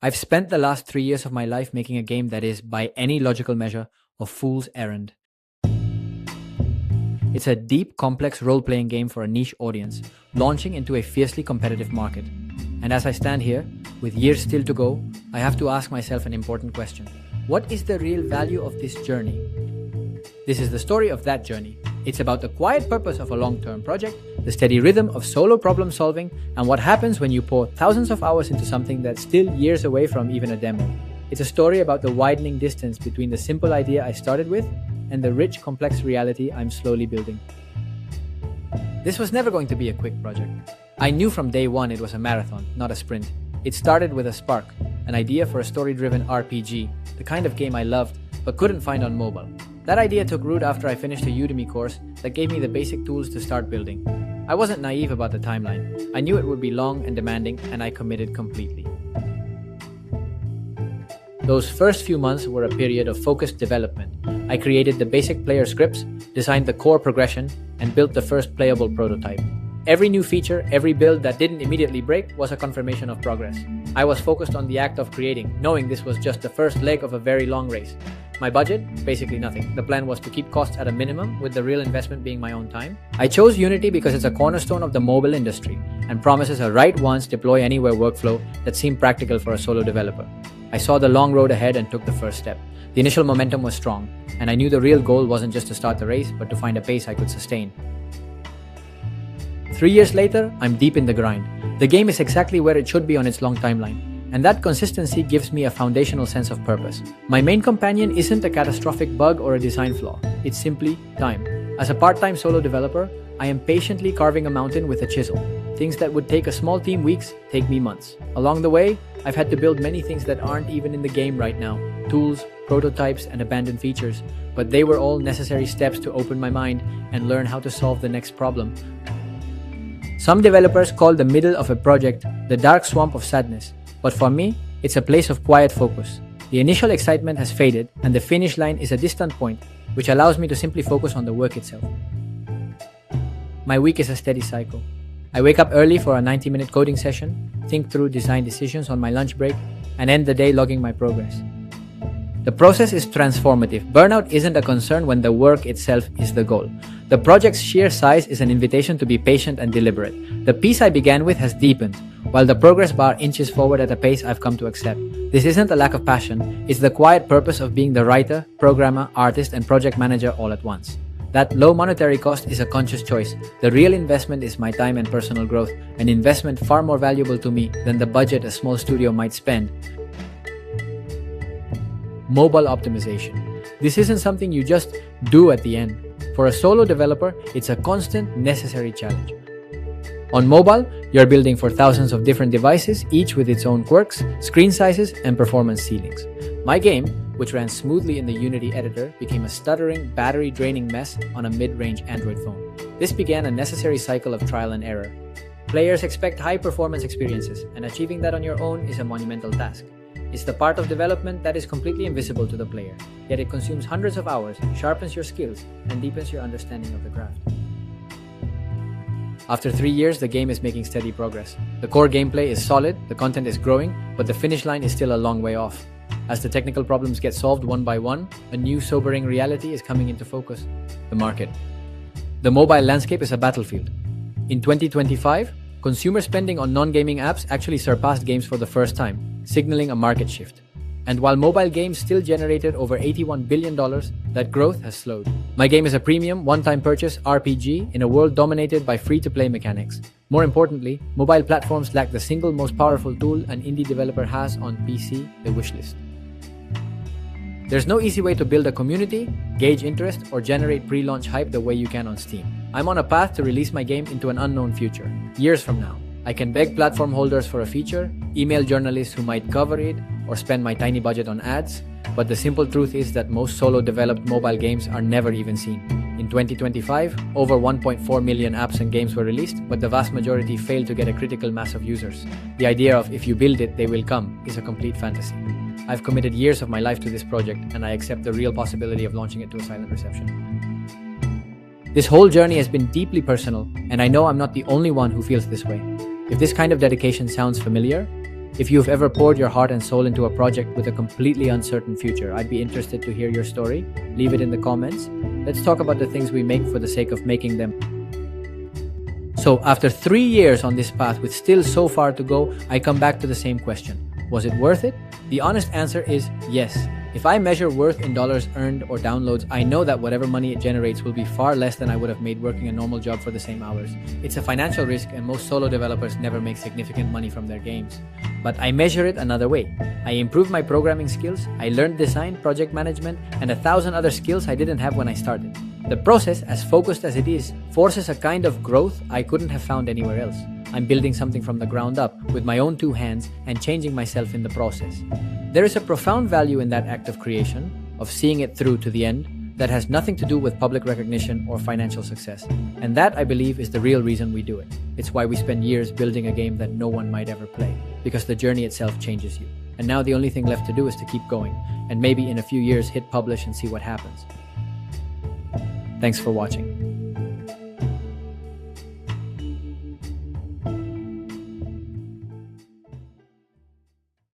I've spent the last 3 years of my life making a game that is, by any logical measure, a fool's errand. It's a deep, complex role-playing game for a niche audience, launching into a fiercely competitive market. And as I stand here, with years still to go, I have to ask myself an important question. What is the real value of this journey? This is the story of that journey. It's about the quiet purpose of a long-term project, the steady rhythm of solo problem solving, and what happens when you pour thousands of hours into something that's still years away from even a demo. It's a story about the widening distance between the simple idea I started with and the rich, complex reality I'm slowly building. This was never going to be a quick project. I knew from day one it was a marathon, not a sprint. It started with a spark, an idea for a story-driven RPG, the kind of game I loved but couldn't find on mobile. That idea took root after I finished a Udemy course that gave me the basic tools to start building. I wasn't naive about the timeline. I knew it would be long and demanding, and I committed completely. Those first few months were a period of focused development. I created the basic player scripts, designed the core progression, and built the first playable prototype. Every new feature, every build that didn't immediately break was a confirmation of progress. I was focused on the act of creating, knowing this was just the first leg of a very long race. My budget? Basically nothing. The plan was to keep costs at a minimum, with the real investment being my own time. I chose Unity because it's a cornerstone of the mobile industry and promises a write-once, deploy-anywhere workflow that seemed practical for a solo developer. I saw the long road ahead and took the first step. The initial momentum was strong, and I knew the real goal wasn't just to start the race, but to find a pace I could sustain. 3 years later, I'm deep in the grind. The game is exactly where it should be on its long timeline, and that consistency gives me a foundational sense of purpose. My main companion isn't a catastrophic bug or a design flaw, it's simply time. As a part-time solo developer, I am patiently carving a mountain with a chisel. Things that would take a small team weeks take me months. Along the way, I've had to build many things that aren't even in the game right now. Tools, prototypes, and abandoned features. But they were all necessary steps to open my mind and learn how to solve the next problem. Some developers call the middle of a project the dark swamp of sadness. But for me, it's a place of quiet focus. The initial excitement has faded, and the finish line is a distant point, which allows me to simply focus on the work itself. My week is a steady cycle. I wake up early for a 90-minute coding session, think through design decisions on my lunch break, and end the day logging my progress. The process is transformative. Burnout isn't a concern when the work itself is the goal. The project's sheer size is an invitation to be patient and deliberate. The piece I began with has deepened, while the progress bar inches forward at a pace I've come to accept. This isn't a lack of passion, it's the quiet purpose of being the writer, programmer, artist, and project manager all at once. That low monetary cost is a conscious choice. The real investment is my time and personal growth, an investment far more valuable to me than the budget a small studio might spend. Mobile optimization. This isn't something you just do at the end. For a solo developer, it's a constant, necessary challenge. On mobile, you're building for thousands of different devices, each with its own quirks, screen sizes, and performance ceilings. My game, which ran smoothly in the Unity editor, became a stuttering, battery-draining mess on a mid-range Android phone. This began a necessary cycle of trial and error. Players expect high-performance experiences, and achieving that on your own is a monumental task. It's the part of development that is completely invisible to the player, yet it consumes hundreds of hours, sharpens your skills, and deepens your understanding of the craft. After 3 years, the game is making steady progress. The core gameplay is solid, the content is growing, but the finish line is still a long way off. As the technical problems get solved one by one, a new sobering reality is coming into focus: the market. The mobile landscape is a battlefield. In 2025, consumer spending on non-gaming apps actually surpassed games for the first time, signaling a market shift. And while mobile games still generated over $81 billion, that growth has slowed. My game is a premium, one-time purchase RPG in a world dominated by free-to-play mechanics. More importantly, mobile platforms lack the single most powerful tool an indie developer has on PC, the wishlist. There's no easy way to build a community, gauge interest, or generate pre-launch hype the way you can on Steam. I'm on a path to release my game into an unknown future, years from now. I can beg platform holders for a feature, email journalists who might cover it, or spend my tiny budget on ads, but the simple truth is that most solo-developed mobile games are never even seen. In 2025, over 1.4 million apps and games were released, but the vast majority failed to get a critical mass of users. The idea of if you build it, they will come is a complete fantasy. I've committed years of my life to this project, and I accept the real possibility of launching it to a silent reception. This whole journey has been deeply personal, and I know I'm not the only one who feels this way. If this kind of dedication sounds familiar, If you've ever poured your heart and soul into a project with a completely uncertain future, I'd be interested to hear your story. Leave it in the comments. Let's talk about the things we make for the sake of making them. So, after 3 years on this path with still so far to go, I come back to the same question. Was it worth it? The honest answer is yes. If I measure worth in dollars earned or downloads, I know that whatever money it generates will be far less than I would have made working a normal job for the same hours. It's a financial risk, and most solo developers never make significant money from their games. But I measure it another way. I improved my programming skills, I learned design, project management, and 1,000 other skills I didn't have when I started. The process, as focused as it is, forces a kind of growth I couldn't have found anywhere else. I'm building something from the ground up with my own 2 hands and changing myself in the process. There is a profound value in that act of creation, of seeing it through to the end, that has nothing to do with public recognition or financial success. And that, I believe, is the real reason we do it. It's why we spend years building a game that no one might ever play, because the journey itself changes you. And now the only thing left to do is to keep going, and maybe in a few years hit publish and see what happens. Thanks for watching.